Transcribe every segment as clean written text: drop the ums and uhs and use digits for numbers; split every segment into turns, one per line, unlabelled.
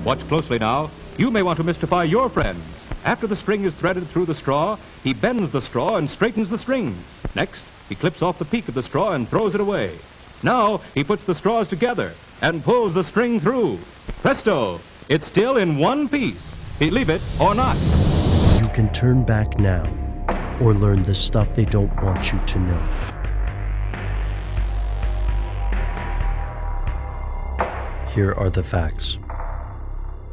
Watch closely now. You may want to mystify your friends. After the string is threaded through the straw, he bends the straw and straightens the strings. Next, he clips off the peak of the straw and throws it away. Now, he puts the straws together and pulls the string through. Presto! It's still in one piece. Believe it or not.
You can turn back now or learn the stuff they don't want you to know. Here are the facts.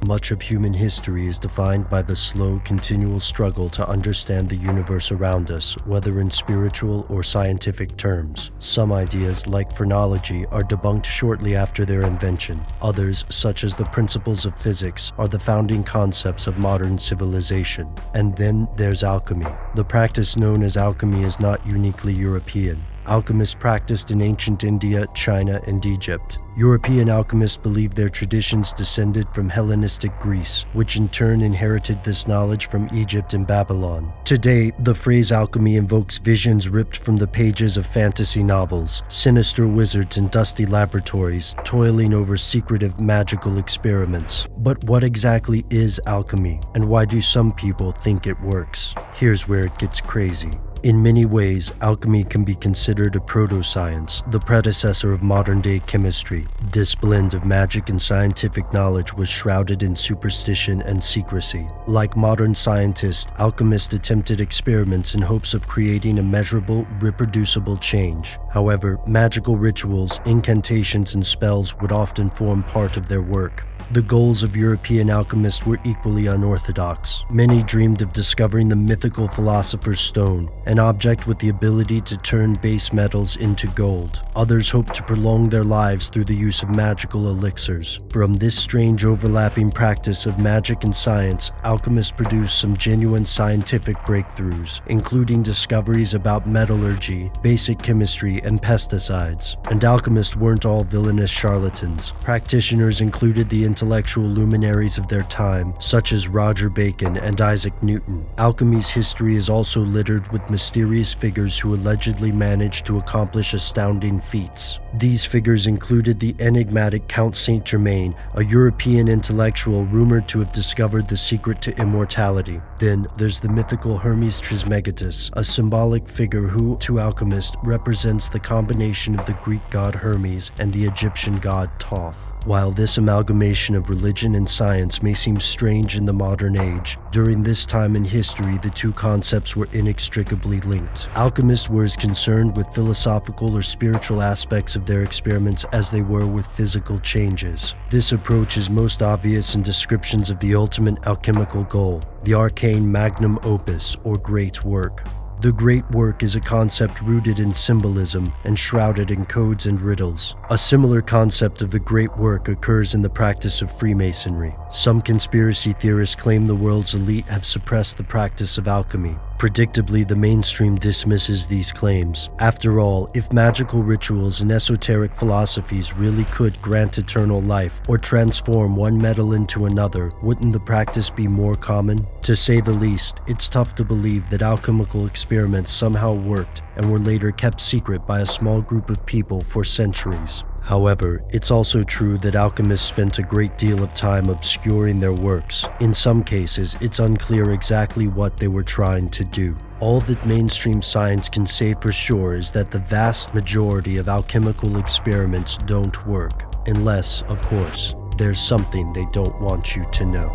Much of human history is defined by the slow, continual struggle to understand the universe around us, whether in spiritual or scientific terms. Some ideas, like phrenology, are debunked shortly after their invention. Others, such as the principles of physics, are the founding concepts of modern civilization. And then there's alchemy. The practice known as alchemy is not uniquely European. Alchemists practiced in ancient India, China, and Egypt. European alchemists believed their traditions descended from Hellenistic Greece, which in turn inherited this knowledge from Egypt and Babylon. Today, the phrase alchemy invokes visions ripped from the pages of fantasy novels, sinister wizards in dusty laboratories, toiling over secretive magical experiments. But what exactly is alchemy, and why do some people think it works? Here's where it gets crazy. In many ways, alchemy can be considered a proto-science, the predecessor of modern-day chemistry. This blend of magic and scientific knowledge was shrouded in superstition and secrecy. Like modern scientists, alchemists attempted experiments in hopes of creating a measurable, reproducible change. However, magical rituals, incantations, and spells would often form part of their work. The goals of European alchemists were equally unorthodox. Many dreamed of discovering the mythical philosopher's stone, an object with the ability to turn base metals into gold. Others hoped to prolong their lives through the use of magical elixirs. From this strange overlapping practice of magic and science, alchemists produced some genuine scientific breakthroughs, including discoveries about metallurgy, basic chemistry, and pesticides. And alchemists weren't all villainous charlatans. Practitioners included the intellectual luminaries of their time, such as Roger Bacon and Isaac Newton. Alchemy's history is also littered with mysterious figures who allegedly managed to accomplish astounding feats. These figures included the enigmatic Count Saint-Germain, a European intellectual rumored to have discovered the secret to immortality. Then there's the mythical Hermes Trismegistus, a symbolic figure who, to alchemists, represents the combination of the Greek god Hermes and the Egyptian god Thoth. While this amalgamation of religion and science may seem strange in the modern age, during this time in history the two concepts were inextricably linked. Alchemists were as concerned with philosophical or spiritual aspects of their experiments as they were with physical changes. This approach is most obvious in descriptions of the ultimate alchemical goal, the arcane magnum opus, or great work. The great work is a concept rooted in symbolism and shrouded in codes and riddles. A similar concept of the great work occurs in the practice of Freemasonry. Some conspiracy theorists claim the world's elite have suppressed the practice of alchemy. Predictably, the mainstream dismisses these claims. After all, if magical rituals and esoteric philosophies really could grant eternal life or transform one metal into another, wouldn't the practice be more common? To say the least, it's tough to believe that alchemical experiments somehow worked and were later kept secret by a small group of people for centuries. However, it's also true that alchemists spent a great deal of time obscuring their works. In some cases, it's unclear exactly what they were trying to do. All that mainstream science can say for sure is that the vast majority of alchemical experiments don't work. Unless, of course, there's something they don't want you to know.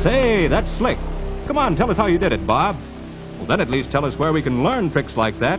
Say, that's slick. Come on, tell us how you did it, Bob. Well, then at least tell us where we can learn tricks like that.